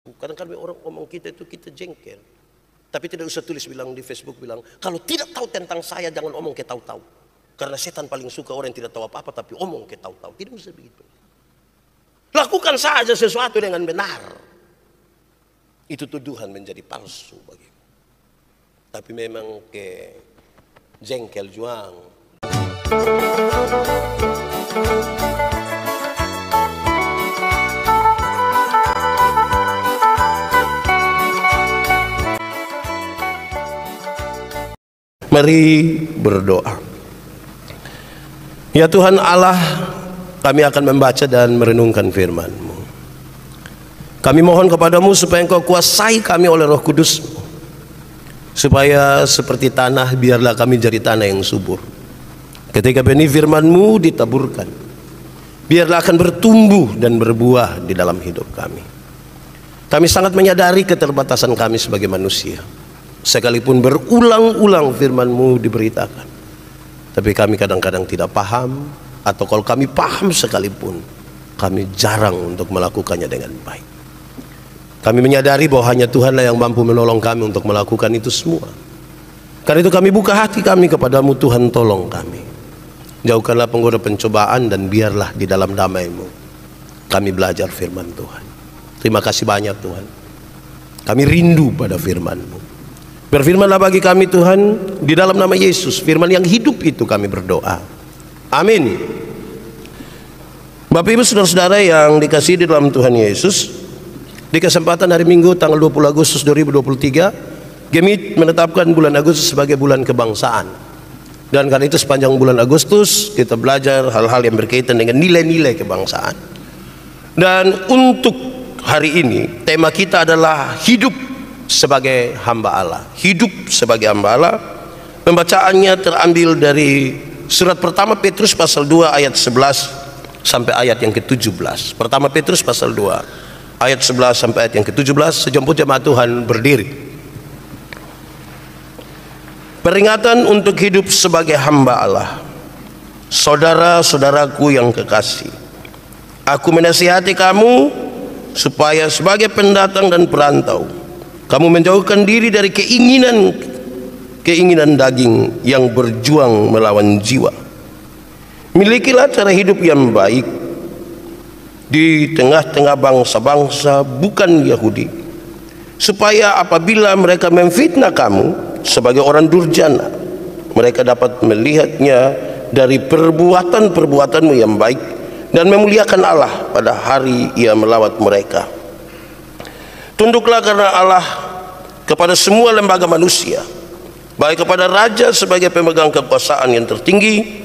Kadang-kadang orang ngomong kita itu kita jengkel. Tapi tidak usah tulis bilang di Facebook bilang, kalau tidak tahu tentang saya jangan omong ke tahu-tahu. Karena setan paling suka orang yang tidak tahu apa-apa tapi omong ke tahu-tahu. Tidak usah begitu. Lakukan saja sesuatu dengan benar. Itu tuduhan menjadi palsu bagimu. Tapi memang ke jengkel juang. Mari berdoa. Ya Tuhan Allah, kami akan membaca dan merenungkan firman-Mu. Kami mohon kepadamu supaya Engkau kuasai kami oleh Roh Kudus, supaya seperti tanah biarlah kami jadi tanah yang subur. Ketika benih firman-Mu ditaburkan, biarlah akan bertumbuh dan berbuah di dalam hidup kami. Kami sangat menyadari keterbatasan kami sebagai manusia. Sekalipun berulang-ulang firman-Mu diberitakan, tapi kami kadang-kadang tidak paham, atau kalau kami paham sekalipun, kami jarang untuk melakukannya dengan baik. Kami menyadari bahwa hanya Tuhanlah yang mampu menolong kami untuk melakukan itu semua. Karena itu kami buka hati kami kepadamu, Tuhan, tolong kami. Jauhkanlah penggoda pencobaan dan biarlah di dalam damai-Mu kami belajar firman Tuhan. Terima kasih banyak Tuhan. Kami rindu pada firman-Mu. Berfirmanlah bagi kami Tuhan, di dalam nama Yesus, firman yang hidup itu kami berdoa. Amin. Bapak Ibu saudara-saudara yang dikasihi di dalam Tuhan Yesus, di kesempatan hari Minggu tanggal 20 Agustus 2023, GEMIT menetapkan bulan Agustus sebagai bulan kebangsaan. Dan karena itu sepanjang bulan Agustus kita belajar hal-hal yang berkaitan dengan nilai-nilai kebangsaan. Dan untuk hari ini tema kita adalah hidup sebagai hamba Allah. Hidup sebagai hamba Allah. Pembacaannya terambil dari surat pertama Petrus pasal 2 ayat 11 sampai ayat yang ke-17. Pertama Petrus pasal 2 ayat 11 sampai ayat yang ke-17. Sejemput jemaat Tuhan berdiri. Peringatan untuk hidup sebagai hamba Allah. Saudara-saudaraku yang kekasih, aku menasihati kamu supaya sebagai pendatang dan perantau kamu menjauhkan diri dari keinginan daging yang berjuang melawan jiwa. Milikilah cara hidup yang baik di tengah-tengah bangsa-bangsa bukan Yahudi, supaya apabila mereka memfitnah kamu sebagai orang durjana, mereka dapat melihatnya dari perbuatan-perbuatanmu yang baik dan memuliakan Allah pada hari Ia melawat mereka. Tunduklah karena Allah kepada semua lembaga manusia, baik kepada raja sebagai pemegang kekuasaan yang tertinggi,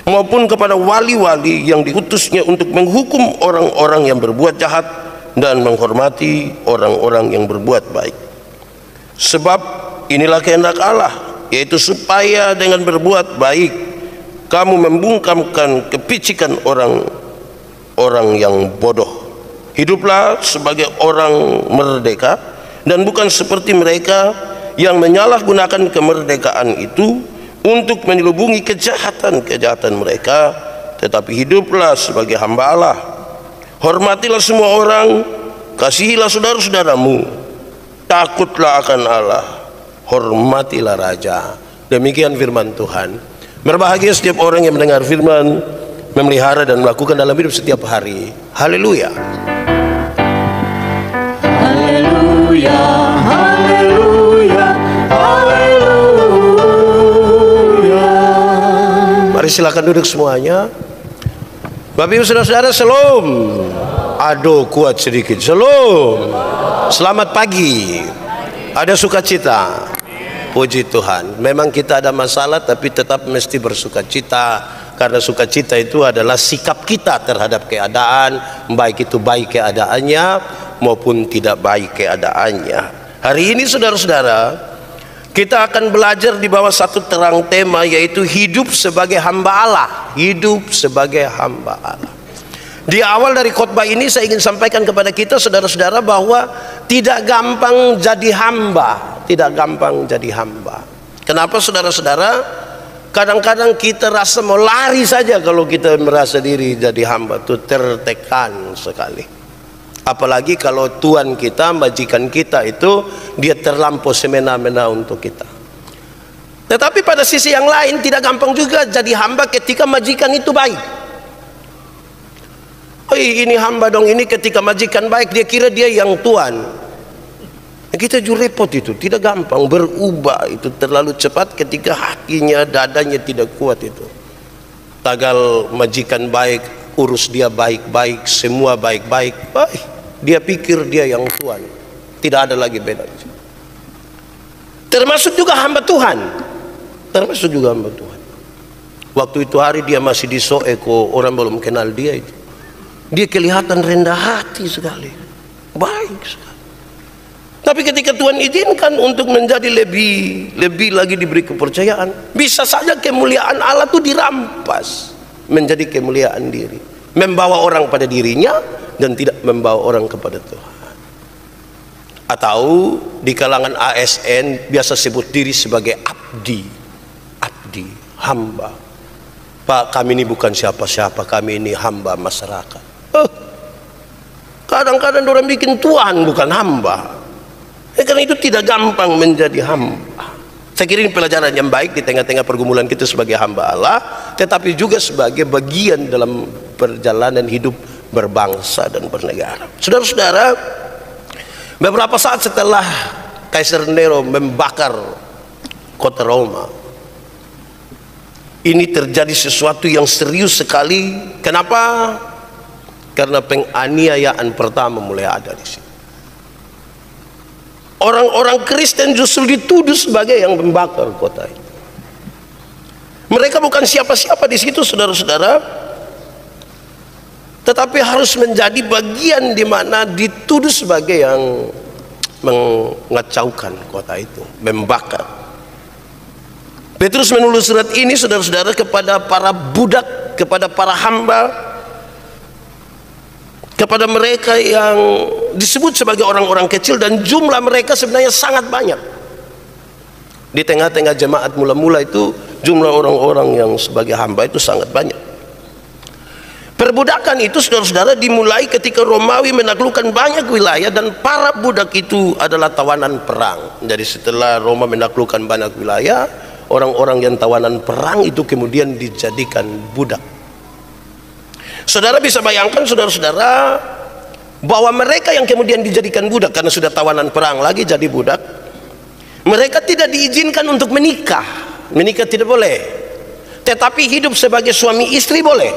maupun kepada wali-wali yang diutusnya untuk menghukum orang-orang yang berbuat jahat dan menghormati orang-orang yang berbuat baik. Sebab inilah kehendak Allah, yaitu supaya dengan berbuat baik kamu membungkamkan kepicikan orang-orang yang bodoh. Hiduplah sebagai orang merdeka dan bukan seperti mereka yang menyalahgunakan kemerdekaan itu untuk menyelubungi kejahatan-kejahatan mereka, tetapi hiduplah sebagai hamba Allah. Hormatilah semua orang, kasihilah saudara-saudaramu, takutlah akan Allah, hormatilah raja. Demikian firman Tuhan. Berbahagia setiap orang yang mendengar firman, memelihara dan melakukan dalam hidup setiap hari. Haleluya. Haleluya, haleluya, haleluya. Mari silakan duduk semuanya. Bapak Ibu saudara-saudara, shalom. Aduh, kuat sedikit. Shalom. Selamat pagi. Ada sukacita. Puji Tuhan. Memang kita ada masalah, tapi tetap mesti bersukacita. Karena sukacita itu adalah sikap kita terhadap keadaan, baik itu baik keadaannya maupun tidak baik keadaannya. Hari ini saudara-saudara, kita akan belajar di bawah satu terang tema, yaitu hidup sebagai hamba Allah. Hidup sebagai hamba Allah. Di awal dari khotbah ini saya ingin sampaikan kepada kita saudara-saudara bahwa tidak gampang jadi hamba. Tidak gampang jadi hamba. Kenapa saudara-saudara? Kadang-kadang kita rasa mau lari saja kalau kita merasa diri jadi hamba, itu tertekan sekali. Apalagi kalau tuan kita, majikan kita itu dia terlampau semena-mena untuk kita. Tetapi pada sisi yang lain tidak gampang juga jadi hamba ketika majikan itu baik. Oh, ini hamba dong, ini ketika majikan baik dia kira dia yang tuan. Kita juga repot itu, tidak gampang berubah itu terlalu cepat ketika hatinya, dadanya tidak kuat itu. Tagal majikan baik, urus dia baik-baik, semua baik-baik, dia pikir dia yang tuan. Tidak ada lagi beda. Termasuk juga hamba Tuhan. Termasuk juga hamba Tuhan. Waktu itu hari dia masih di Soeko, orang belum kenal dia itu. Dia kelihatan rendah hati sekali, baik sekali. Tapi ketika Tuhan izinkan untuk menjadi lebih lagi diberi kepercayaan, bisa saja kemuliaan Allah itu dirampas menjadi kemuliaan diri, membawa orang pada dirinya dan tidak membawa orang kepada Tuhan. Atau di kalangan ASN biasa sebut diri sebagai abdi, hamba. Pak, kami ini bukan siapa-siapa, kami ini hamba masyarakat. Kadang-kadang orang bikin tuan bukan hamba. Karena itu tidak gampang menjadi hamba. Saya kira ini pelajaran yang baik di tengah-tengah pergumulan kita sebagai hamba Allah, tetapi juga sebagai bagian dalam perjalanan hidup berbangsa dan bernegara. Saudara-saudara, beberapa saat setelah Kaisar Nero membakar kota Roma, ini terjadi sesuatu yang serius sekali. Kenapa? Karena penganiayaan pertama mulai ada di sini. Orang-orang Kristen justru dituduh sebagai yang membakar kota itu. Mereka bukan siapa-siapa di situ, saudara-saudara, tetapi harus menjadi bagian di mana dituduh sebagai yang mengacaukan kota itu, membakar. Petrus menulis surat ini, saudara-saudara, kepada para budak, kepada para hamba, kepada mereka yang disebut sebagai orang-orang kecil, dan jumlah mereka sebenarnya sangat banyak. Di tengah-tengah jemaat mula-mula itu jumlah orang-orang yang sebagai hamba itu sangat banyak. Perbudakan itu, saudara-saudara, dimulai ketika Romawi menaklukkan banyak wilayah dan para budak itu adalah tawanan perang. Jadi setelah Roma menaklukkan banyak wilayah, orang-orang yang tawanan perang itu kemudian dijadikan budak. Saudara bisa bayangkan, saudara-saudara, bahwa mereka yang kemudian dijadikan budak karena sudah tawanan perang lagi jadi budak, mereka tidak diizinkan untuk menikah. Menikah tidak boleh, tetapi hidup sebagai suami istri boleh.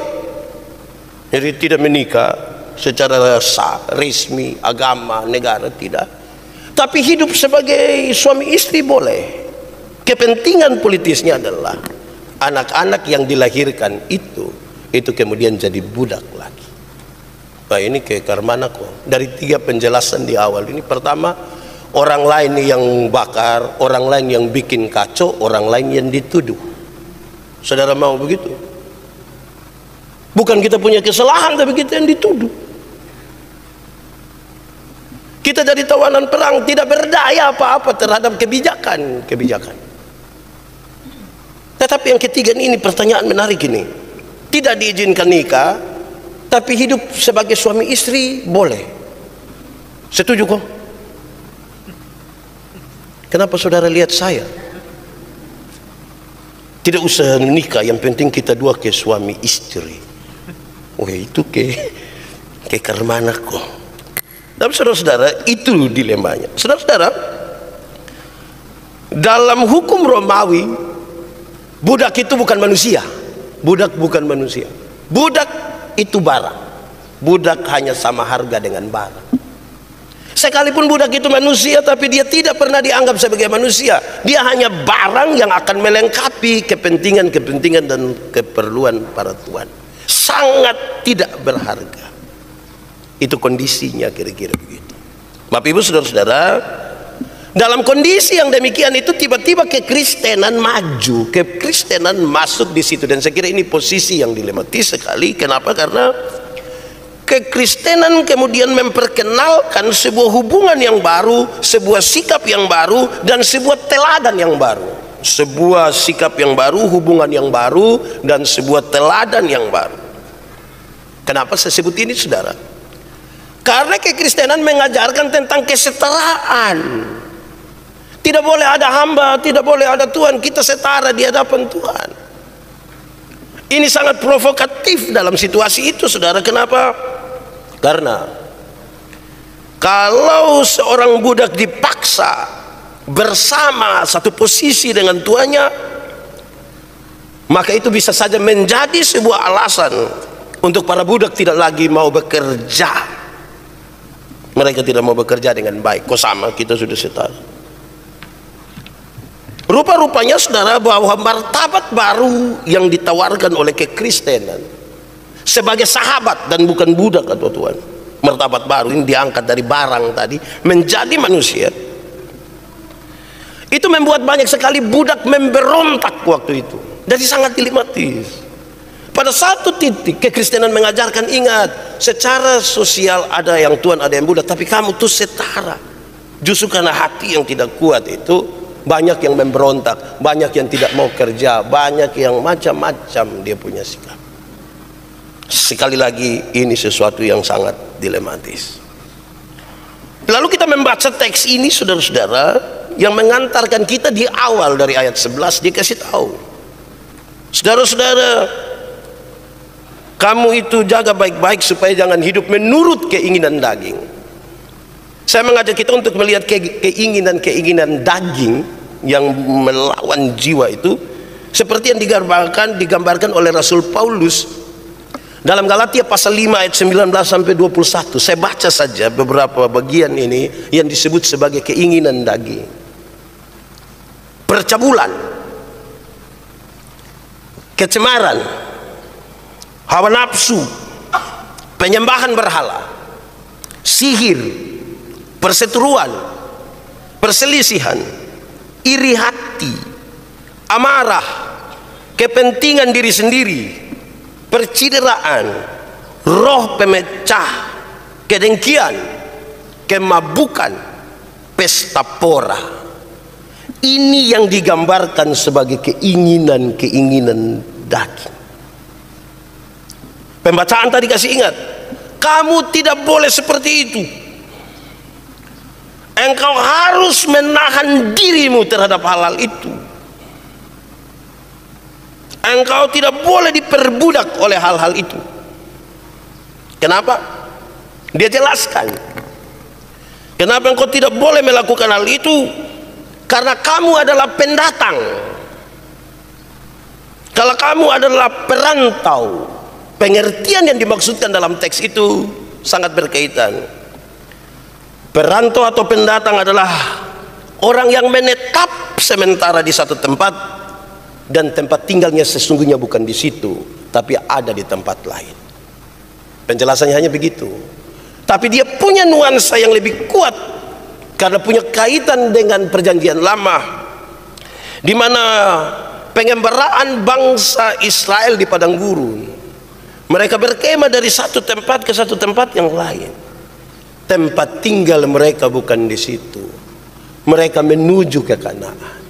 Jadi tidak menikah secara resmi, agama, negara tidak, tapi hidup sebagai suami istri boleh. Kepentingan politisnya adalah anak-anak yang dilahirkan itu kemudian jadi budak lagi. Nah, ini kekar mana kok? Dari 3 penjelasan di awal ini, pertama, orang lain yang bakar, orang lain yang bikin kacau, orang lain yang dituduh. Saudara mau begitu? Bukan kita punya kesalahan, tapi kita yang dituduh. Kita jadi tawanan perang, tidak berdaya apa-apa terhadap kebijakan. Tetapi yang ketiga ini pertanyaan menarik ini. Tidak diizinkan nikah, tapi hidup sebagai suami istri boleh. Setuju kok? Kenapa saudara lihat saya? Tidak usah nikah, yang penting kita dua ke suami istri. Oh, itu ke karmana kok. Tapi saudara-saudara, itu dilemanya. Saudara-saudara, dalam hukum Romawi, budak itu bukan manusia. Budak bukan manusia. Budak itu barang. Budak hanya sama harga dengan barang. Sekalipun budak itu manusia, tapi dia tidak pernah dianggap sebagai manusia. Dia hanya barang yang akan melengkapi kepentingan dan keperluan para tuan. Sangat tidak berharga. Itu kondisinya kira-kira begitu. Bapak Ibu, saudara-saudara, dalam kondisi yang demikian itu tiba-tiba kekristenan maju, kekristenan masuk di situ, dan saya kira ini posisi yang dilematis sekali. Kenapa? Karena kekristenan kemudian memperkenalkan sebuah hubungan yang baru, sebuah sikap yang baru, dan sebuah teladan yang baru. Sebuah sikap yang baru, hubungan yang baru, dan sebuah teladan yang baru. Kenapa saya sebut ini, saudara? Karena kekristenan mengajarkan tentang kesetaraan. Tidak boleh ada hamba, tidak boleh ada Tuhan, kita setara di hadapan Tuhan. Ini sangat provokatif dalam situasi itu, saudara. Kenapa? Karena kalau seorang budak dipaksa bersama satu posisi dengan tuannya, maka itu bisa saja menjadi sebuah alasan untuk para budak tidak lagi mau bekerja. Mereka tidak mau bekerja dengan baik. Kok sama, kita sudah setara. Rupa-rupanya, saudara, bahwa martabat baru yang ditawarkan oleh kekristenan sebagai sahabat dan bukan budak atau tuan, martabat baru ini diangkat dari barang tadi menjadi manusia. Itu membuat banyak sekali budak memberontak waktu itu. Jadi sangat dilematis. Pada satu titik kekristenan mengajarkan, ingat, secara sosial ada yang tuan, ada yang budak, tapi kamu tuh setara. Justru karena hati yang tidak kuat itu, banyak yang memberontak, banyak yang tidak mau kerja, banyak yang macam-macam dia punya sikap. Sekali lagi, ini sesuatu yang sangat dilematis. Lalu kita membaca teks ini, saudara-saudara, yang mengantarkan kita di awal dari ayat 11, dia kasih tahu, saudara-saudara, kamu itu jaga baik-baik supaya jangan hidup menurut keinginan daging. Saya mengajak kita untuk melihat keinginan-keinginan daging yang melawan jiwa itu, seperti yang digambarkan oleh Rasul Paulus dalam Galatia pasal 5 ayat 19 sampai 21. Saya baca saja beberapa bagian ini yang disebut sebagai keinginan daging. Percabulan, kecemaran, hawa nafsu, penyembahan berhala, sihir, perseteruan, perselisihan, iri hati, amarah, kepentingan diri sendiri, percideraan, roh pemecah, kedengkian, kemabukan, pesta pora. Ini yang digambarkan sebagai keinginan-keinginan daging. Pembacaan tadi kasih ingat, kamu tidak boleh seperti itu. Engkau harus menahan dirimu terhadap hal-hal itu. Engkau tidak boleh diperbudak oleh hal-hal itu. Kenapa? Dia jelaskan, kenapa engkau tidak boleh melakukan hal itu? Karena kamu adalah pendatang. Kalau kamu adalah perantau, pengertian yang dimaksudkan dalam teks itu sangat berkaitan. Perantau atau pendatang adalah orang yang menetap sementara di satu tempat dan tempat tinggalnya sesungguhnya bukan di situ, tapi ada di tempat lain. Penjelasannya hanya begitu. Tapi dia punya nuansa yang lebih kuat karena punya kaitan dengan perjanjian lama, di mana pengembaraan bangsa Israel di padang gurun, mereka berkemah dari satu tempat ke satu tempat yang lain. Tempat tinggal mereka bukan di situ, mereka menuju ke Kanaan.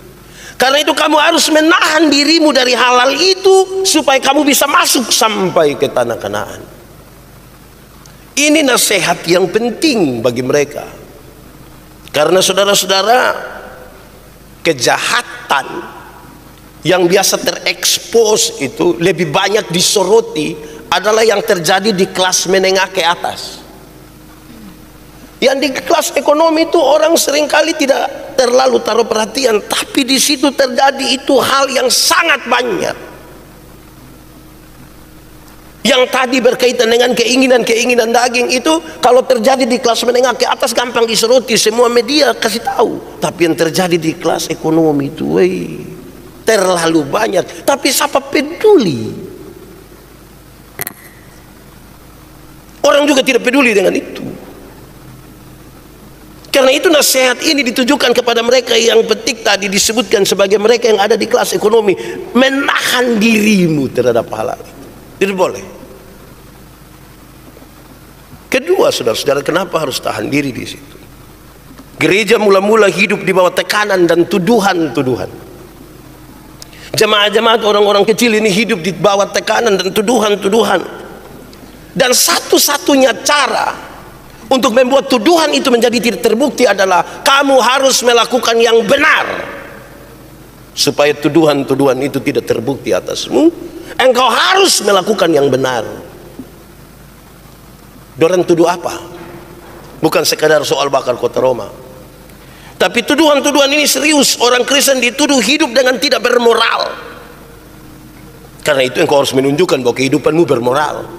Karena itu kamu harus menahan dirimu dari hal-hal itu supaya kamu bisa masuk sampai ke tanah Kanaan. Ini nasihat yang penting bagi mereka. Karena saudara-saudara, kejahatan yang biasa terekspos itu lebih banyak disoroti adalah yang terjadi di kelas menengah ke atas. Yang di kelas ekonomi itu orang seringkali tidak terlalu taruh perhatian, tapi di situ terjadi itu hal yang sangat banyak. Yang tadi berkaitan dengan keinginan-keinginan daging itu, kalau terjadi di kelas menengah ke atas gampang disoroti, semua media kasih tahu. Tapi yang terjadi di kelas ekonomi itu, terlalu banyak. Tapi siapa peduli? Orang juga tidak peduli dengan itu. Karena itu nasihat ini ditujukan kepada mereka yang petik tadi disebutkan sebagai mereka yang ada di kelas ekonomi. Menahan dirimu terhadap hal itu. Tidak boleh. Kedua, saudara-saudara, kenapa harus tahan diri di situ? Gereja mula-mula hidup di bawah tekanan dan tuduhan-tuduhan. Jemaat-jemaat orang-orang kecil ini hidup di bawah tekanan dan tuduhan-tuduhan. Dan satu-satunya cara untuk membuat tuduhan itu menjadi tidak terbukti adalah kamu harus melakukan yang benar. Supaya tuduhan-tuduhan itu tidak terbukti atasmu, engkau harus melakukan yang benar. Dorang tuduh apa? Bukan sekadar soal bakar kota Roma, tapi tuduhan-tuduhan ini serius. Orang Kristen dituduh hidup dengan tidak bermoral. Karena itu engkau harus menunjukkan bahwa kehidupanmu bermoral.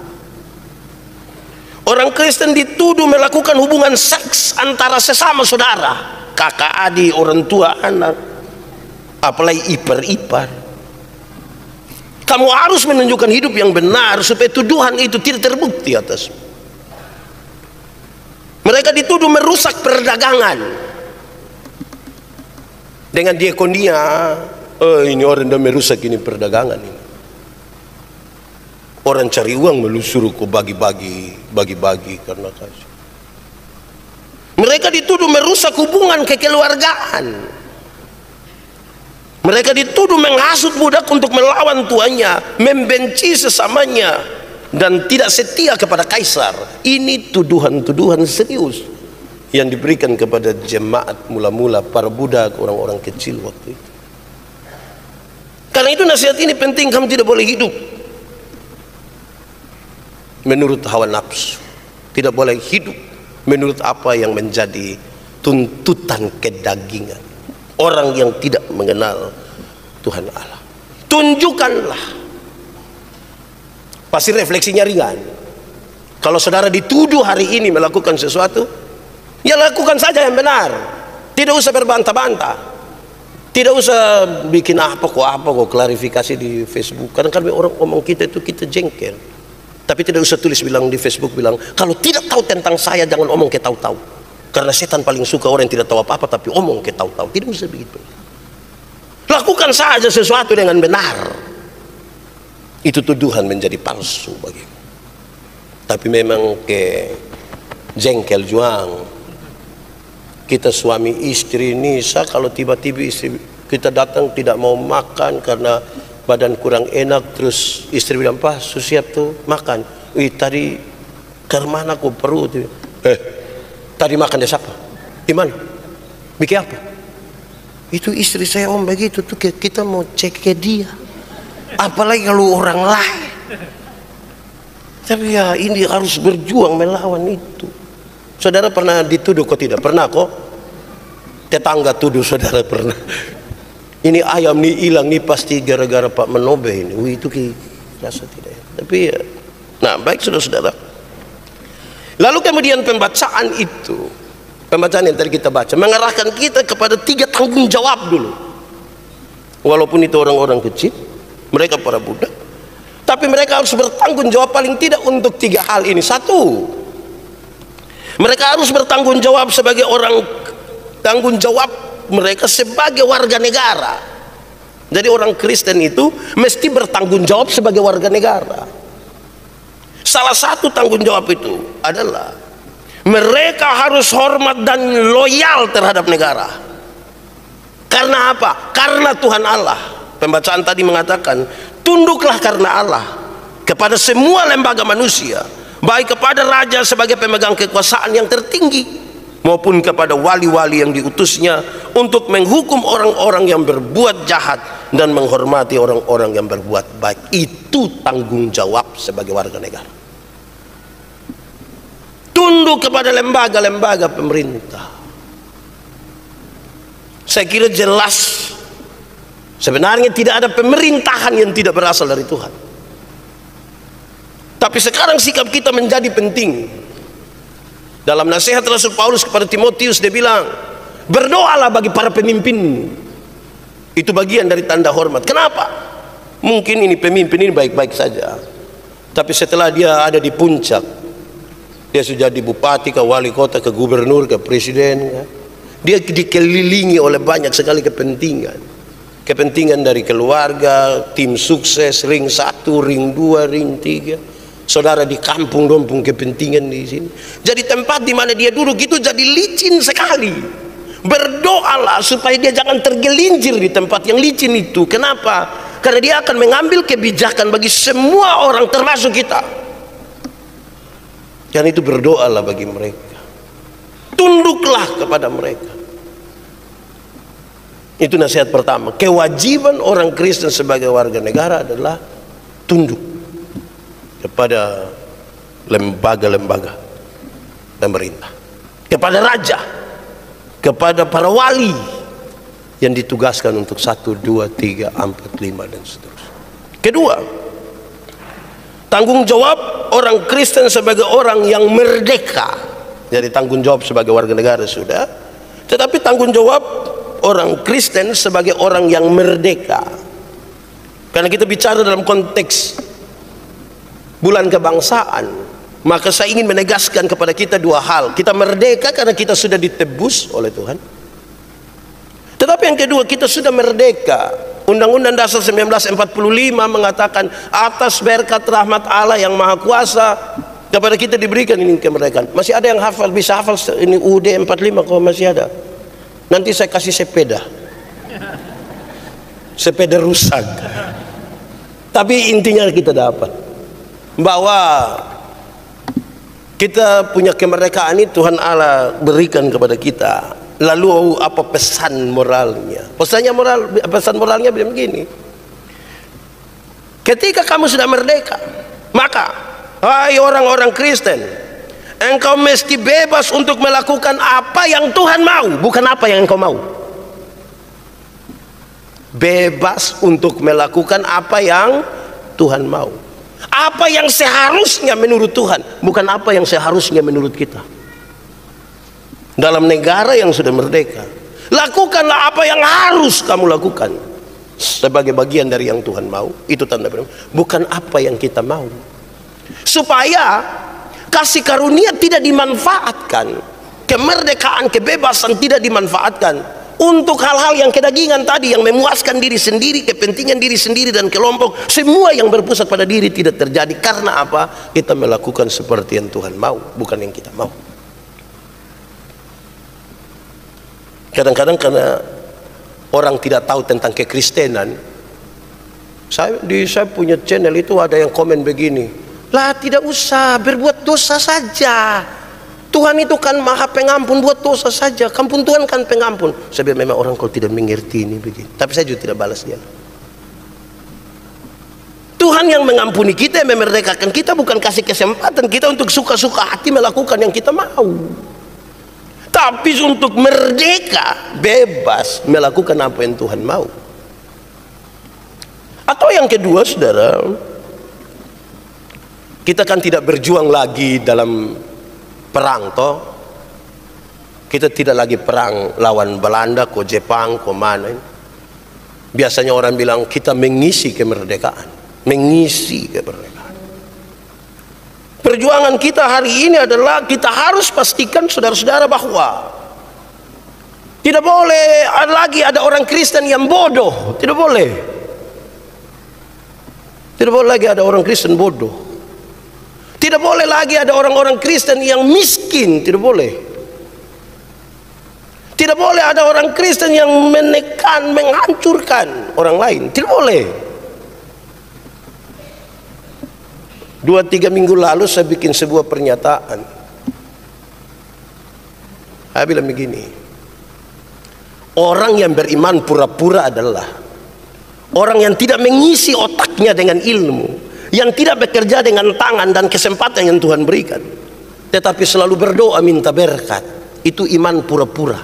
Orang Kristen dituduh melakukan hubungan seks antara sesama saudara, kakak adik, orang tua anak, apalagi ipar-ipar. Kamu harus menunjukkan hidup yang benar supaya tuduhan itu tidak terbukti atasmu. Mereka dituduh merusak perdagangan dengan diakonia. Ini orang dah merusak ini perdagangan ini. Orang cari uang melu suruh kau bagi-bagi karena kasih. Mereka dituduh merusak hubungan kekeluargaan. Mereka dituduh menghasut budak untuk melawan tuannya, membenci sesamanya, dan tidak setia kepada kaisar. Ini tuduhan-tuduhan serius yang diberikan kepada jemaat mula-mula, para budak, orang-orang kecil waktu itu. Karena itu nasihat ini penting. Kamu tidak boleh hidup menurut hawa nafsu, tidak boleh hidup menurut apa yang menjadi tuntutan kedagingan orang yang tidak mengenal Tuhan Allah. Tunjukkanlah. Pasti refleksinya ringan. Kalau saudara dituduh hari ini melakukan sesuatu, ya lakukan saja yang benar. Tidak usah berbantah-bantah, tidak usah bikin apa kok klarifikasi di Facebook. Kadang-kadang orang ngomong kita itu kita jengkel. Tapi tidak usah tulis bilang di Facebook, bilang kalau tidak tahu tentang saya jangan omong ke tahu-tahu. Karena setan paling suka orang yang tidak tahu apa-apa tapi omong ke tahu-tahu. Tidak usah begitu. Lakukan saja sesuatu dengan benar. Itu tuduhan menjadi palsu bagimu. Tapi memang ke jengkel juang. Kita suami istri ini, kalau tiba-tiba istri kita datang tidak mau makan karena badan kurang enak, terus istri bilang, "Pak, siap tuh makan." Tadi ke mana kok perut? Tadi makan deh siapa? Di mana? Bikin apa? Itu istri saya om begitu tuh, kita mau cek ke dia. Apalagi kalau orang lain. Tapi ya ini harus berjuang melawan itu. Saudara pernah dituduh kok tidak? Pernah kok? Tetangga tuduh saudara pernah. Ini ayam nih hilang nih pasti gara-gara Pak Menobe ini. Itu rasa tidak ya. Tapi ya, nah baik saudara-saudara. Lalu kemudian pembacaan itu, pembacaan yang tadi kita baca mengarahkan kita kepada 3 tanggung jawab dulu. Walaupun itu orang-orang kecil, mereka para budak, tapi mereka harus bertanggung jawab paling tidak untuk 3 hal ini. 1, mereka harus bertanggung jawab sebagai orang, tanggung jawab mereka sebagai warga negara. Jadi orang Kristen itu mesti bertanggung jawab sebagai warga negara. Salah satu tanggung jawab itu adalah mereka harus hormat dan loyal terhadap negara. Karena apa? Karena Tuhan Allah. Pembacaan tadi mengatakan, tunduklah karena Allah kepada semua lembaga manusia, baik kepada raja sebagai pemegang kekuasaan yang tertinggi, maupun kepada wali-wali yang diutusnya untuk menghukum orang-orang yang berbuat jahat dan menghormati orang-orang yang berbuat baik. Itu tanggung jawab sebagai warga negara. Tunduk kepada lembaga-lembaga pemerintah. Saya kira jelas sebenarnya tidak ada pemerintahan yang tidak berasal dari Tuhan. Tapi sekarang sikap kita menjadi penting. Dalam nasihat Rasul Paulus kepada Timotius, dia bilang, berdoalah bagi para pemimpin. Itu bagian dari tanda hormat. Kenapa? Mungkin ini pemimpin ini baik-baik saja, tapi setelah dia ada di puncak, dia sudah di bupati, ke wali kota, ke gubernur, ke presiden, ya, dia dikelilingi oleh banyak sekali kepentingan. Kepentingan dari keluarga, tim sukses, ring 1, ring 2, ring 3. Saudara di kampung-kampung kepentingan di sini. Jadi tempat di mana dia duduk itu jadi licin sekali. Berdoalah supaya dia jangan tergelincir di tempat yang licin itu. Kenapa? Karena dia akan mengambil kebijakan bagi semua orang termasuk kita. Dan itu berdoalah bagi mereka. tunduklah kepada mereka. Itu nasihat pertama. Kewajiban orang Kristen sebagai warga negara adalah tunduk kepada lembaga-lembaga pemerintah, kepada raja, kepada para wali yang ditugaskan untuk 1, 2, 3, 4, 5 dan seterusnya. Kedua, tanggung jawab orang Kristen sebagai orang yang merdeka. Jadi tanggung jawab sebagai warga negara sudah, tetapi tanggung jawab orang Kristen sebagai orang yang merdeka. Karena kita bicara dalam konteks bulan kebangsaan, maka saya ingin menegaskan kepada kita dua hal. Kita merdeka karena kita sudah ditebus oleh Tuhan. Tetapi yang kedua, kita sudah merdeka. Undang-Undang Dasar 1945 mengatakan atas berkat rahmat Allah yang Maha Kuasa kepada kita diberikan ini kemerdekaan. Masih ada yang hafal, bisa hafal ini UUD 45 kalau masih ada. Nanti saya kasih sepeda rusak. Tapi intinya kita dapat bahwa kita punya kemerdekaan ini Tuhan Allah berikan kepada kita. Lalu apa pesan moralnya? Pesan moralnya begini. Ketika kamu sudah merdeka, maka hai orang-orang Kristen, engkau mesti bebas untuk melakukan apa yang Tuhan mau, bukan apa yang engkau mau. Bebas untuk melakukan apa yang Tuhan mau. Apa yang seharusnya menurut Tuhan, bukan apa yang seharusnya menurut kita. Dalam negara yang sudah merdeka, lakukanlah apa yang harus kamu lakukan sebagai bagian dari yang Tuhan mau. Itu tanda petik, bukan apa yang kita mau. Supaya kasih karunia tidak dimanfaatkan, kemerdekaan, kebebasan tidak dimanfaatkan untuk hal-hal yang kedagingan tadi, yang memuaskan diri sendiri, kepentingan diri sendiri dan kelompok. Semua yang berpusat pada diri tidak terjadi. Karena apa? Kita melakukan seperti yang Tuhan mau, bukan yang kita mau. Kadang-kadang karena orang tidak tahu tentang kekristenan, saya punya channel itu ada yang komen begini, lah tidak usah berbuat dosa saja, Tuhan itu kan maha pengampun, buat dosa saja, kampun Tuhan kan pengampun. Saya bilang memang orang kalau tidak mengerti ini begini, tapi saya juga tidak balas dia. Tuhan yang mengampuni kita, yang memerdekakan kita, bukan kasih kesempatan kita untuk suka-suka hati melakukan yang kita mau, tapi untuk merdeka, bebas melakukan apa yang Tuhan mau. Atau yang kedua, saudara, kita kan tidak berjuang lagi dalam perang toh. Kita tidak lagi perang lawan Belanda, ko Jepang, ko mana. Biasanya orang bilang kita mengisi kemerdekaan, mengisi kemerdekaan. Perjuangan kita hari ini adalah kita harus pastikan saudara-saudara bahwa tidak boleh lagi ada orang Kristen yang bodoh. Tidak boleh. Tidak boleh lagi ada orang Kristen bodoh. Tidak boleh lagi ada orang-orang Kristen yang miskin. Tidak boleh. Tidak boleh ada orang Kristen yang menekan, menghancurkan orang lain. Tidak boleh. 2-3 minggu lalu saya bikin sebuah pernyataan. Saya bilang begini, orang yang beriman pura-pura adalah orang yang tidak mengisi otaknya dengan ilmu, yang tidak bekerja dengan tangan dan kesempatan yang Tuhan berikan, tetapi selalu berdoa minta berkat. Itu iman pura-pura.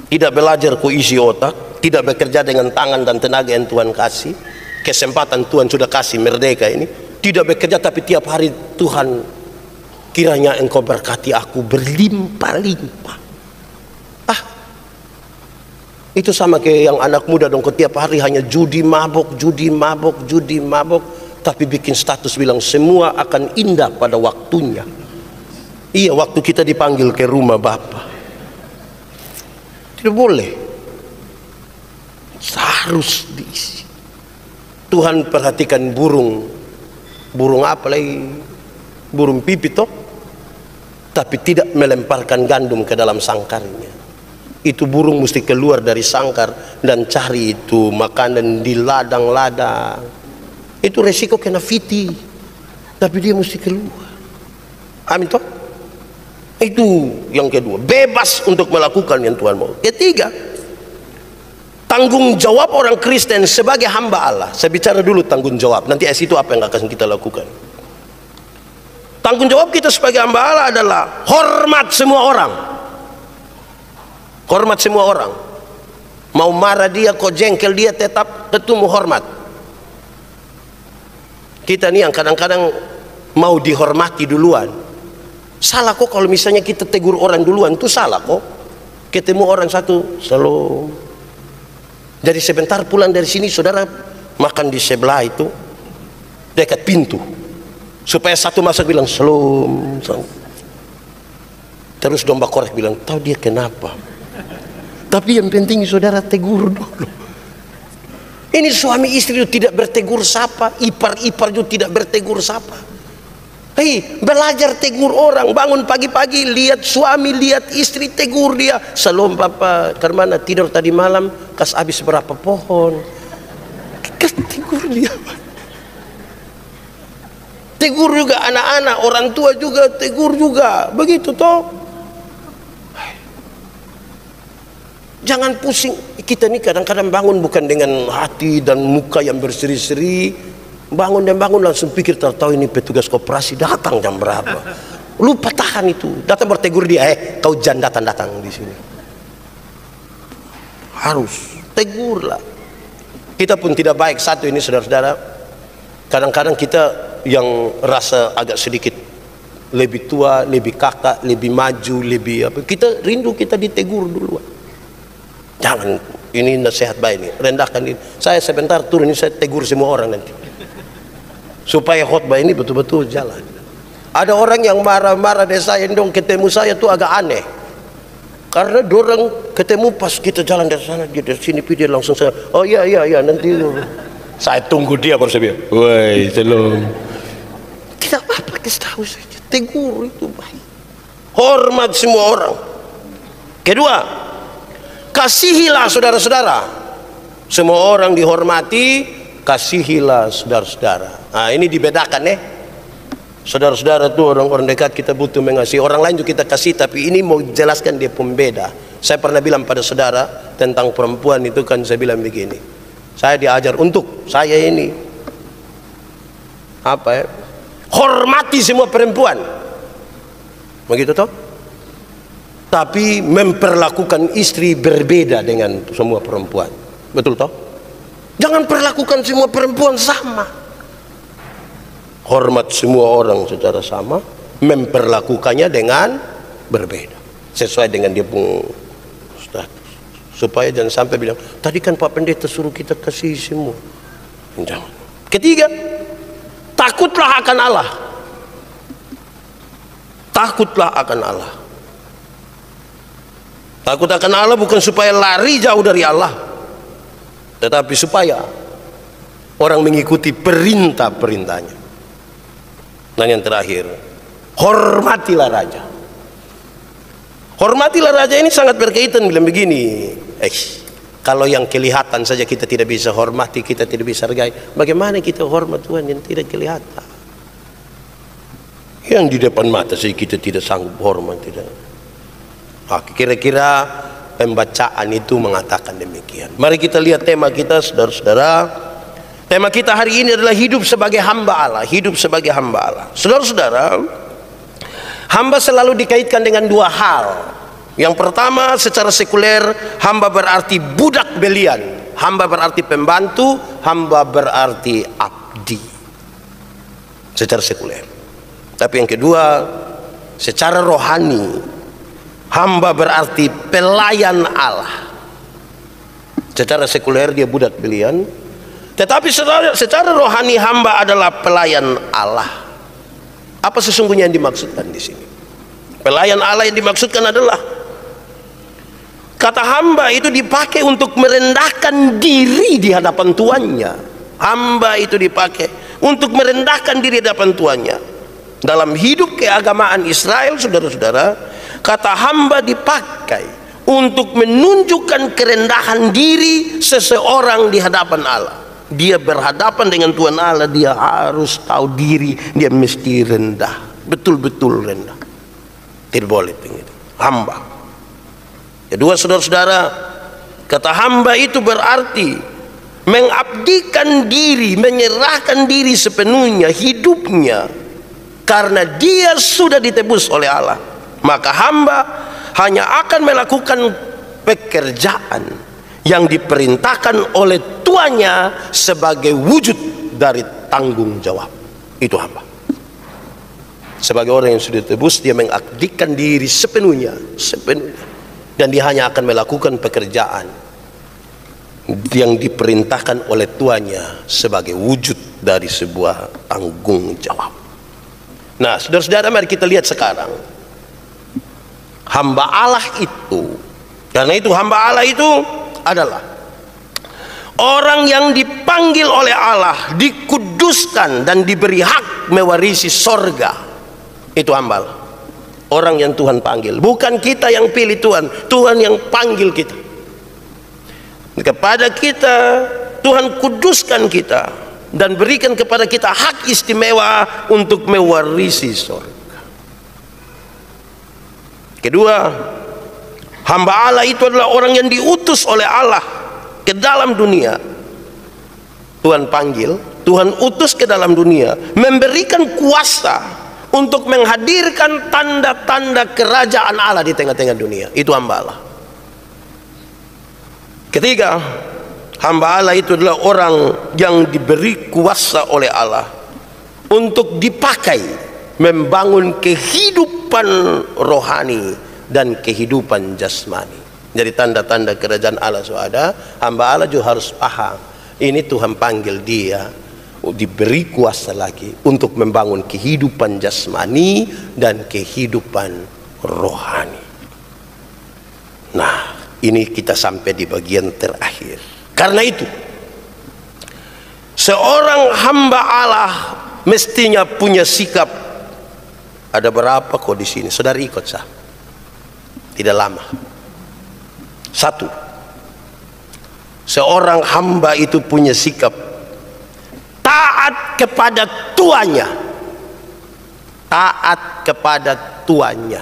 Tidak belajar ku isi otak, tidak bekerja dengan tangan dan tenaga yang Tuhan kasih, kesempatan Tuhan sudah kasih merdeka ini, tidak bekerja tapi tiap hari Tuhan kiranya engkau berkati aku berlimpah-limpah. Itu sama kayak yang anak muda dong, tiap hari hanya judi mabok, tapi bikin status bilang semua akan indah pada waktunya. Iya, waktu kita dipanggil ke rumah Bapa. Tidak boleh. Harus diisi. Tuhan perhatikan burung apa lagi? Burung pipit toh, tapi tidak melemparkan gandum ke dalam sangkarnya. Itu burung mesti keluar dari sangkar dan cari itu makanan di ladang-ladang. Itu resiko kena fiti, tapi dia mesti keluar. Amin toh? Itu yang kedua, bebas untuk melakukan yang Tuhan mau. Ketiga, tanggung jawab orang Kristen sebagai hamba Allah. Saya bicara dulu tanggung jawab, nanti itu apa yang akan kita lakukan. Tanggung jawab kita sebagai hamba Allah adalah hormat semua orang. Hormat semua orang. Mau marah dia, kau jengkel dia, tetap mau hormat. Kita nih yang kadang-kadang mau dihormati duluan. Salah kok kalau misalnya kita tegur orang duluan, itu salah kok. Ketemu orang satu, shalom. Jadi sebentar pulang dari sini, saudara makan di sebelah itu, dekat pintu. Supaya satu masuk bilang shalom. Terus domba korek bilang, tahu dia kenapa? Tapi yang penting saudara tegur dulu. Ini suami istri itu tidak bertegur sapa, ipar-ipar juga tidak bertegur sapa. Hei, belajar tegur orang. Bangun pagi-pagi, lihat suami, lihat istri, tegur dia. Shalom papa, karena tidur tadi malam, kas habis berapa pohon. Tegur dia. Tegur juga anak-anak, orang tua juga tegur juga. Begitu toh. Jangan pusing. Kita ini kadang-kadang bangun bukan dengan hati dan muka yang berseri-seri. Bangun dan bangun langsung pikir, tahu ini petugas koperasi datang jam berapa. Lupa tahan itu. Datang bertegur dia, kau jangan datang-datang di sini. Harus tegurlah. Kita pun tidak baik satu ini saudara-saudara. Kadang-kadang kita yang rasa agak sedikit lebih tua, lebih kakak, lebih maju, lebih apa, kita rindu kita ditegur duluan. Jangan, ini nasihat baik nih, rendahkan diri. Saya sebentar turun ini, saya tegur semua orang nanti. Supaya khotbah ini betul-betul jalan. Ada orang yang marah-marah dari saya, dong ketemu saya tuh agak aneh. Karena dorang ketemu pas kita jalan dari sana, dia dari sini, dia langsung saya, oh iya nanti. Saya tunggu dia baru saya bilang, woi shalom. Tidak apa-apa, kasih tahu saja. Tegur itu baik. Hormat semua orang. Kedua, kasihilah saudara-saudara. Semua orang dihormati, kasihilah saudara-saudara. Nah ini dibedakan Saudara-saudara itu orang-orang dekat kita butuh mengasihi. Orang lain juga kita kasih, tapi ini mau jelaskan dia pembeda. Saya pernah bilang pada saudara tentang perempuan itu kan, saya bilang begini. Saya diajar untuk saya ini hormati semua perempuan. Begitu toh? Tapi memperlakukan istri berbeda dengan semua perempuan. Betul toh? Jangan perlakukan semua perempuan sama. Hormat semua orang secara sama, memperlakukannya dengan berbeda sesuai dengan dia pun status. Supaya jangan sampai bilang, tadi kan Pak Pendeta suruh kita kasih semua. Jangan. Ketiga, takutlah akan Allah. Takutlah akan Allah. Takut akan Allah bukan supaya lari jauh dari Allah, tetapi supaya orang mengikuti perintah-perintahnya. Dan yang terakhir, hormatilah raja. Hormatilah raja ini sangat berkaitan bilang begini, kalau yang kelihatan saja kita tidak bisa hormati, kita tidak bisa hargai, bagaimana kita hormat Tuhan yang tidak kelihatan? Yang di depan mata saja kita tidak sanggup hormat, tidak. Kira-kira pembacaan itu mengatakan demikian. Mari kita lihat tema kita, saudara-saudara. Tema kita hari ini adalah hidup sebagai hamba Allah. Hidup sebagai hamba Allah. Saudara-saudara, hamba selalu dikaitkan dengan dua hal. Yang pertama, secara sekuler, hamba berarti budak belian. Hamba berarti pembantu, hamba berarti abdi. Secara sekuler. Tapi yang kedua, secara rohani, hamba berarti pelayan Allah. Secara sekuler dia budak belian. Tetapi secara rohani hamba adalah pelayan Allah. Apa sesungguhnya yang dimaksudkan di sini? Pelayan Allah yang dimaksudkan adalah kata hamba itu dipakai untuk merendahkan diri di hadapan tuannya. Hamba itu dipakai untuk merendahkan diri di hadapan tuannya. Dalam hidup keagamaan Israel, saudara-saudara, kata hamba dipakai untuk menunjukkan kerendahan diri seseorang di hadapan Allah. Dia berhadapan dengan Tuhan Allah, dia harus tahu diri, dia mesti rendah, betul-betul rendah. Tidak boleh begitu. Hamba. Kedua, saudara-saudara, kata hamba itu berarti mengabdikan diri, menyerahkan diri sepenuhnya hidupnya, karena dia sudah ditebus oleh Allah. Maka hamba hanya akan melakukan pekerjaan yang diperintahkan oleh tuannya sebagai wujud dari tanggung jawab. Itu hamba. Sebagai orang yang sudah ditebus, dia mengabdikan diri sepenuhnya, dan dia hanya akan melakukan pekerjaan yang diperintahkan oleh tuannya sebagai wujud dari sebuah tanggung jawab. Nah, saudara-saudara, mari kita lihat sekarang hamba Allah itu. Karena itu hamba Allah itu adalah orang yang dipanggil oleh Allah, dikuduskan dan diberi hak mewarisi sorga. Itu hamba Allah. Orang yang Tuhan panggil, bukan kita yang pilih Tuhan, Tuhan yang panggil kita. Kepada kita Tuhan kuduskan kita dan berikan kepada kita hak istimewa untuk mewarisi surga. Kedua, hamba Allah itu adalah orang yang diutus oleh Allah ke dalam dunia. Tuhan panggil, Tuhan utus ke dalam dunia, memberikan kuasa untuk menghadirkan tanda-tanda kerajaan Allah di tengah-tengah dunia. Itu hamba Allah. Ketiga, hamba Allah itu adalah orang yang diberi kuasa oleh Allah untuk dipakai membangun kehidupan rohani dan kehidupan jasmani. Jadi tanda-tanda kerajaan Allah ada, hamba Allah juga harus paham. Ini Tuhan panggil dia, diberi kuasa lagi untuk membangun kehidupan jasmani dan kehidupan rohani. Nah, ini kita sampai di bagian terakhir. Karena itu, seorang hamba Allah mestinya punya sikap. Ada berapa kok di sini? Saudara ikut saya. Tidak lama. Satu, seorang hamba itu punya sikap taat kepada tuannya. Taat kepada tuannya.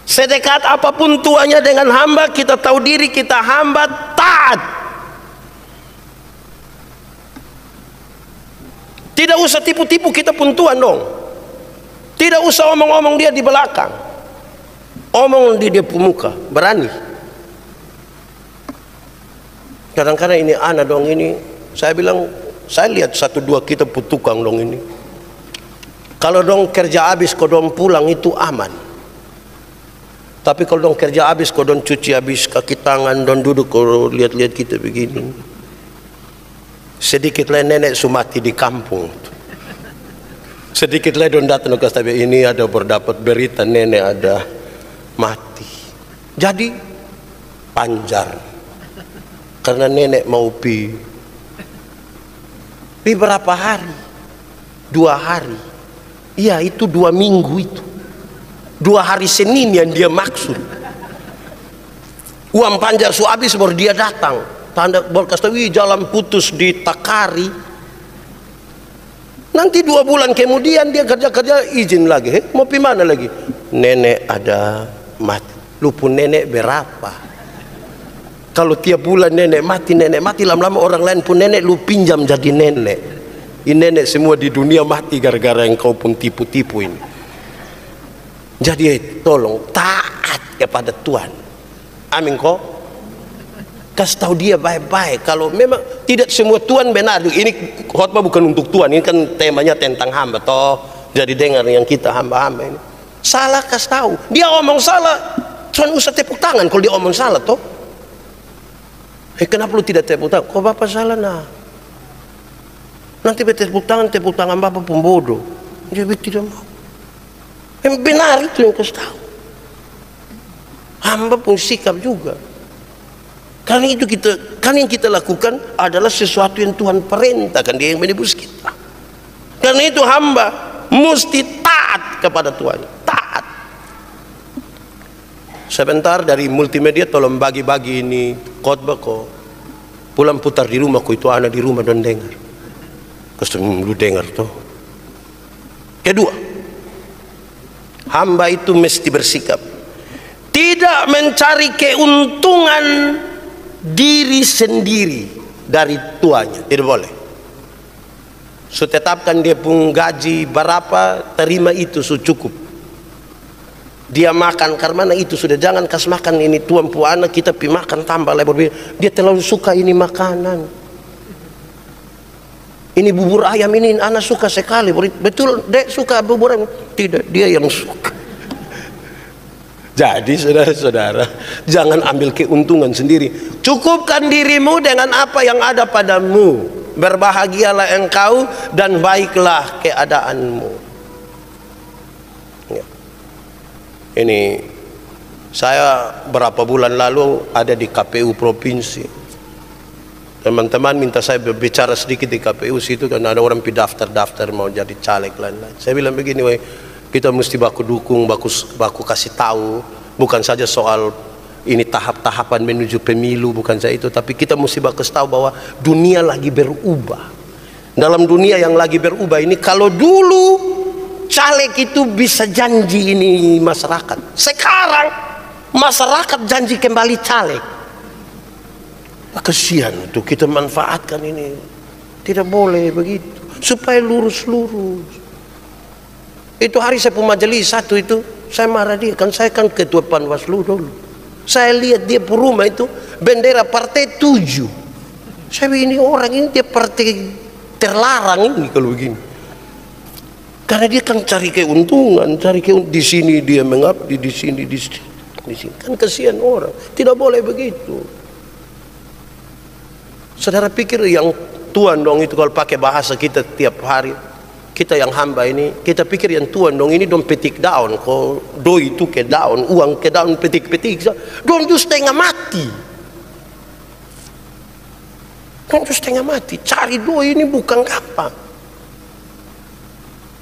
Sedekat apapun tuannya dengan hamba, kita tahu diri kita hamba, taat. Tidak usah tipu-tipu kita pun tuan dong. Tidak usah omong-omong dia di belakang, omong di dia pemuka, berani. Kadang-kadang ini anak dong ini, saya bilang, saya lihat satu dua kita putukang dong ini. Kalau dong kerja habis kau dong pulang itu aman. Tapi kalau dong kerja habis kau dong cuci habis kaki tangan, dong duduk kau lihat-lihat kita begini. Sedikit lah nenek sumati di kampung. Sedikit lah dong datang ke stadion ini ada berdapat berita nenek ada mati. Jadi panjar karena nenek mau pi berapa hari? 2 hari. Iya, itu 2 minggu itu. 2 hari Senin yang dia maksud. Uang panjar su habis baru dia datang. Tanda berkastawi jalan putus di Takari. Nanti 2 bulan kemudian dia kerja-kerja izin lagi. Mau pi mana lagi? Nenek ada mati. Lu pun nenek berapa? Kalau tiap bulan nenek mati, lama-lama orang lain pun nenek lu pinjam jadi nenek. Ini nenek semua di dunia mati gara-gara yang kau pun tipu-tipu ini. Jadi tolong taat kepada Tuhan. Amin kok. Kasih tahu dia baik-baik. Kalau memang tidak semua Tuhan benar. Ini khotbah bukan untuk Tuhan. Ini kan temanya tentang hamba toh. Jadi dengar yang kita hamba-hamba ini. Salah kasih tahu. Dia omong salah, Tuhan usah tepuk tangan kalau dia omong salah toh. Kenapa lu tidak tepuk tangan? Kok bapak salah nah? Nanti tepuk tangan bapak pembodoh. Dia tidak mau. Yang benar itu yang kasih tahu. Hamba pun sikap juga. Karena itu yang kita lakukan adalah sesuatu yang Tuhan perintahkan, dia yang menebus kita. Karena itu hamba mesti taat kepada Tuhan. Taat. Sebentar dari multimedia tolong bagi-bagi ini khotbah kok. Pulang putar di rumah kok, itu anak di rumah dan dengar. Lu dengar toh. Kedua, hamba itu mesti bersikap tidak mencari keuntungan diri sendiri dari tuannya. Tidak boleh. So tetapkan dia pun gaji berapa, terima itu cukup. Dia makan karena itu sudah, jangan kas makan ini tuan puana kita pi makan tambah lebar. Dia terlalu suka ini makanan. Ini bubur ayam ini anak suka sekali. Betul dek suka bubur ayam? Tidak, dia yang suka. Jadi saudara-saudara, jangan ambil keuntungan sendiri. Cukupkan dirimu dengan apa yang ada padamu. Berbahagialah engkau dan baiklah keadaanmu. Ya. Ini saya berapa bulan lalu ada di KPU provinsi. Teman-teman minta saya berbicara sedikit di KPU situ karena ada orang daftar mau jadi caleg lain-lain. Saya bilang begini, kita mesti baku dukung, baku kasih tahu, bukan saja soal ini tahap-tahapan menuju pemilu, bukan saja itu, tapi kita mesti baku tahu bahwa dunia lagi berubah. Dalam dunia yang lagi berubah ini, kalau dulu caleg itu bisa janji ini masyarakat, sekarang masyarakat janji kembali caleg. Kesian tuh, kita manfaatkan ini. Tidak boleh begitu, supaya lurus-lurus. Itu hari saya majelis satu itu, saya marah dia, kan saya kan ketua Panwaslu dulu. Saya lihat dia per rumah itu bendera partai 7. Saya bilang ini orang ini dia partai terlarang ini kalau begini. Karena dia kan cari keuntungan, di sini dia mengabdi, di sini. Kan kasihan orang. Tidak boleh begitu. Saudara pikir yang tuan dong itu kalau pakai bahasa kita tiap hari, kita yang hamba ini, kita pikir yang tuan dong ini dong petik daun, kok doi itu ke daun, uang ke daun, petik-petik, dong itu setengah mati. Dong itu setengah mati, cari doi ini bukan gampang.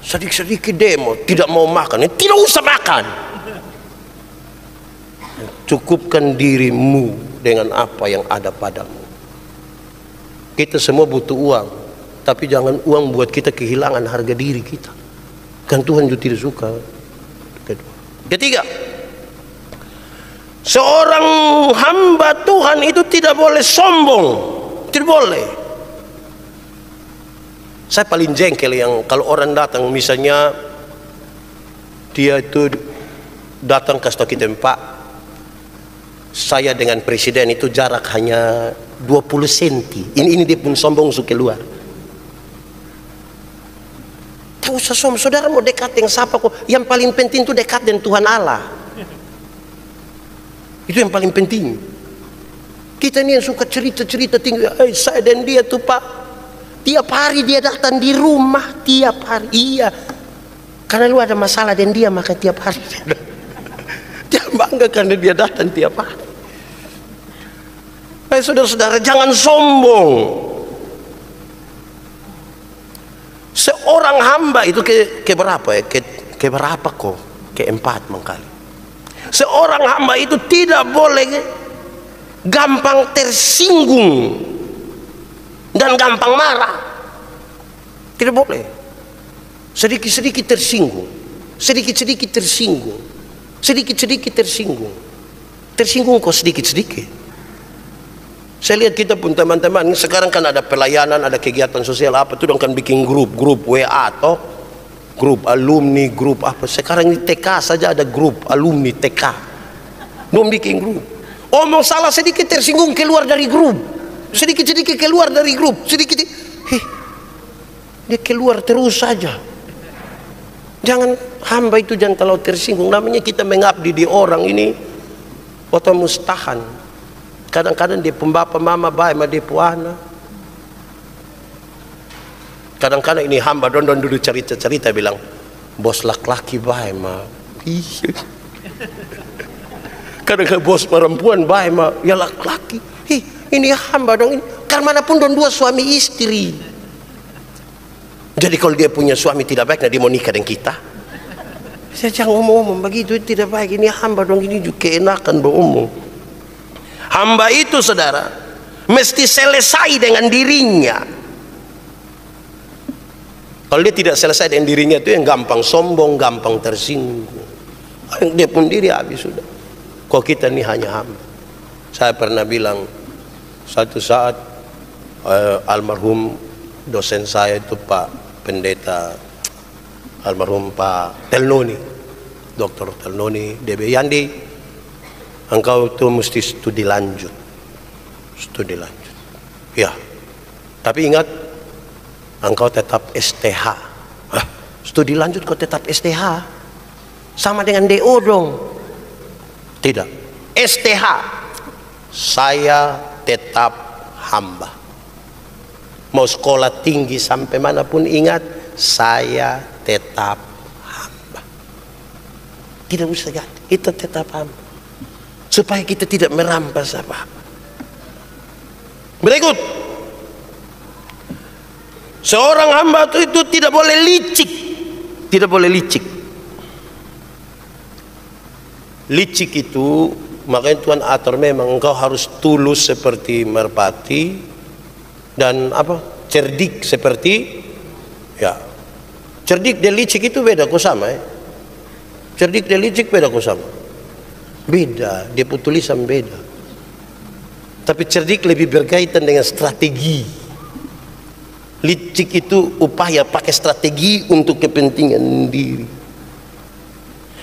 Sedikit-sedikit demo, tidak mau makan, tidak usah makan. Cukupkan dirimu dengan apa yang ada padamu. Kita semua butuh uang, tapi jangan uang buat kita kehilangan harga diri kita. Kan Tuhan juga tidak suka. Ketiga, seorang hamba Tuhan itu tidak boleh sombong. Tidak boleh. Saya paling jengkel yang kalau orang datang, misalnya dia itu datang kasih tahu kita, Pak, saya dengan presiden itu jarak hanya 20 cm. Ini dia pun sombong suka keluar. Tak usah sombong. Saudara mau dekat dengan siapa kok? Yang paling penting itu dekat dengan Tuhan Allah. Itu yang paling penting. Kita ini yang suka cerita-cerita tinggi. Saya dan dia tuh Pak, tiap hari dia datang di rumah, tiap hari. Iya, karena lu ada masalah dan dia maka tiap hari. Dia bangga karena dia datang tiap hari. Saudara-saudara, jangan sombong. Seorang hamba itu ke berapa ya? Ke berapa kok? Keempat mengkali. Seorang hamba itu tidak boleh gampang tersinggung dan gampang marah. Tidak boleh. Sedikit-sedikit tersinggung, sedikit-sedikit tersinggung, sedikit-sedikit tersinggung. Tersinggung kok sedikit-sedikit. Saya lihat kita pun teman-teman, sekarang kan ada pelayanan, ada kegiatan sosial apa tuh, dong kan bikin grup WA atau grup alumni, grup apa. Sekarang ini TK saja ada grup alumni TK. Dong bikin grup. Omong salah sedikit tersinggung keluar dari grup. Sedikit-sedikit keluar dari grup. Sedikit. Dia keluar terus saja. Jangan, hamba itu jangan terlalu tersinggung. Namanya kita mengabdi di orang ini, atau mustahan. Kadang-kadang dia pembapa mama baik sama dia puana. Kadang-kadang ini hamba don dulu cerita bilang, bos laki-laki baik ma. Kadang-kadang bos perempuan baik ma, ya laki-laki. Ini hamba dong ini. Karena manapun don dua suami istri. Jadi kalau dia punya suami tidak baik, nah dia mau nikah dengan kita. Saya jangan ngomong-ngomong begitu, tidak baik. Ini hamba dong ini juga keenakan beromong. Hamba itu saudara mesti selesai dengan dirinya. Kalau dia tidak selesai dengan dirinya itu yang gampang sombong, gampang tersinggung. Dia pun diri habis sudah. Kok kita ini hanya hamba. Saya pernah bilang satu saat almarhum dosen saya itu Pak Pendeta almarhum Pak Telnoni, Dr. Telnoni, DB Yandi, engkau tuh mesti studi lanjut. Ya, tapi ingat, engkau tetap STH. Studi lanjut kau tetap STH, sama dengan DO dong. Tidak, STH, saya tetap hamba. Mau sekolah tinggi sampai manapun, ingat, saya tetap hamba. Tidak usah ganti, kita tetap hamba, supaya kita tidak merampas apa-apa. Berikut, seorang hamba itu tidak boleh licik. Tidak boleh licik. Licik itu, makanya Tuhan atur memang engkau harus tulus seperti merpati dan apa? Cerdik seperti, ya. Cerdik dan licik itu beda kok sama ya. Cerdik dan licik beda kok sama. Beda, dia tulisan beda. Tapi cerdik lebih berkaitan dengan strategi. Licik itu upaya pakai strategi untuk kepentingan diri.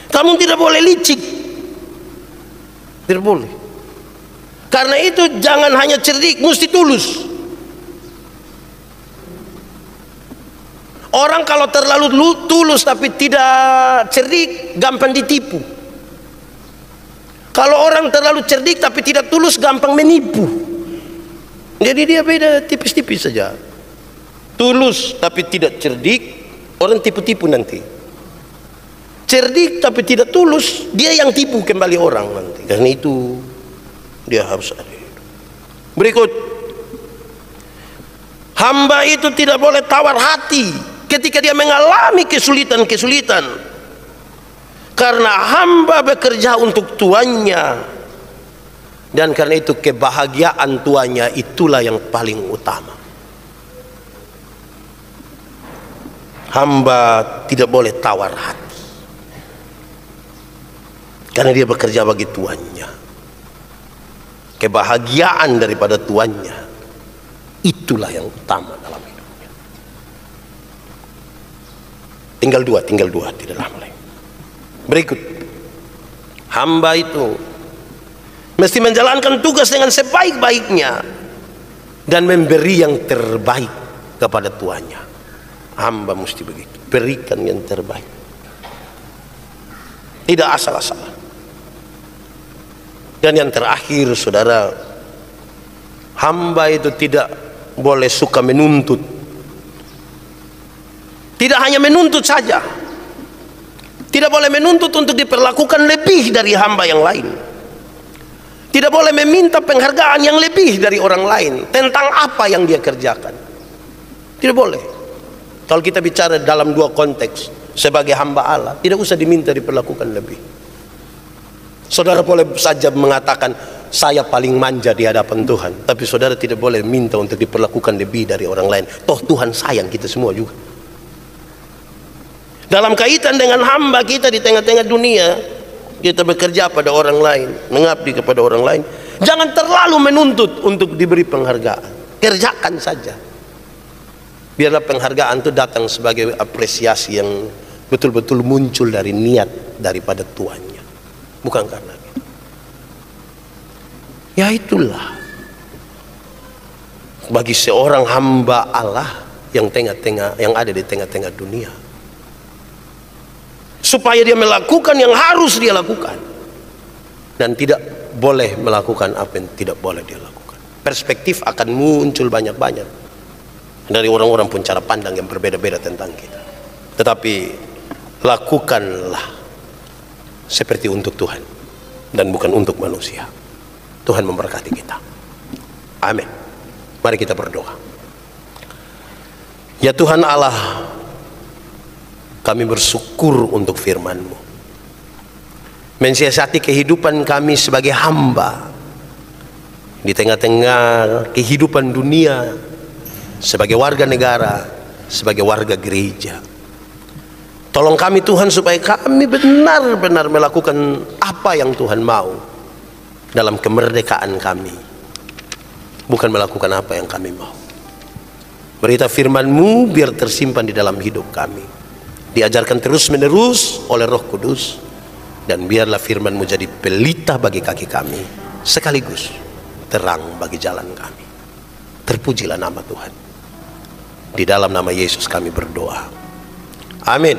Kamu tidak boleh licik. Tidak boleh. Karena itu jangan hanya cerdik, mesti tulus. Orang kalau terlalu tulus tapi tidak cerdik, gampang ditipu. Kalau orang terlalu cerdik tapi tidak tulus, gampang menipu. Jadi dia beda tipis-tipis saja. Tulus tapi tidak cerdik, orang tipu-tipu nanti. Cerdik tapi tidak tulus, dia yang tipu kembali orang nanti. Karena itu dia harus ada. Berikut, hamba itu tidak boleh tawar hati ketika dia mengalami kesulitan-kesulitan. Karena hamba bekerja untuk tuannya, dan karena itu kebahagiaan tuannya itulah yang paling utama. Hamba tidak boleh tawar hati, karena dia bekerja bagi tuannya. Kebahagiaan daripada tuannya itulah yang utama dalam hidupnya. Tinggal dua, tidak lama lagi. Berikut, hamba itu mesti menjalankan tugas dengan sebaik-baiknya dan memberi yang terbaik kepada tuannya. Hamba mesti begitu, berikan yang terbaik, tidak asal-asalan. Dan yang terakhir, saudara, hamba itu tidak boleh suka menuntut. Tidak hanya menuntut saja. Tidak boleh menuntut untuk diperlakukan lebih dari hamba yang lain. Tidak boleh meminta penghargaan yang lebih dari orang lain tentang apa yang dia kerjakan. Tidak boleh. Kalau kita bicara dalam dua konteks, sebagai hamba Allah, tidak usah diminta diperlakukan lebih. Saudara boleh saja mengatakan, saya paling manja di hadapan Tuhan, tapi saudara tidak boleh minta untuk diperlakukan lebih dari orang lain. Toh Tuhan sayang kita semua juga. Dalam kaitan dengan hamba kita di tengah-tengah dunia, kita bekerja pada orang lain, mengabdi kepada orang lain, jangan terlalu menuntut untuk diberi penghargaan. Kerjakan saja. Biarlah penghargaan itu datang sebagai apresiasi yang betul-betul muncul dari niat daripada tuannya, bukan karena itu. Ya itulah bagi seorang hamba Allah yang ada di tengah-tengah dunia, supaya dia melakukan yang harus dia lakukan dan tidak boleh melakukan apa yang tidak boleh dia lakukan. Perspektif akan muncul banyak-banyak dari orang-orang pun cara pandang yang berbeda-beda tentang kita. Tetapi lakukanlah seperti untuk Tuhan dan bukan untuk manusia. Tuhan memberkati kita. Amin. Mari kita berdoa. Ya Tuhan Allah, kami bersyukur untuk firman-Mu. Mensiasati kehidupan kami sebagai hamba di tengah-tengah kehidupan dunia, sebagai warga negara, sebagai warga gereja. Tolong kami Tuhan supaya kami benar-benar melakukan apa yang Tuhan mau dalam kemerdekaan kami, bukan melakukan apa yang kami mau. Berita firman-Mu biar tersimpan di dalam hidup kami, diajarkan terus-menerus oleh Roh Kudus, dan biarlah firman-Mu jadi pelita bagi kaki kami, sekaligus terang bagi jalan kami. Terpujilah nama Tuhan. Di dalam nama Yesus kami berdoa. Amin.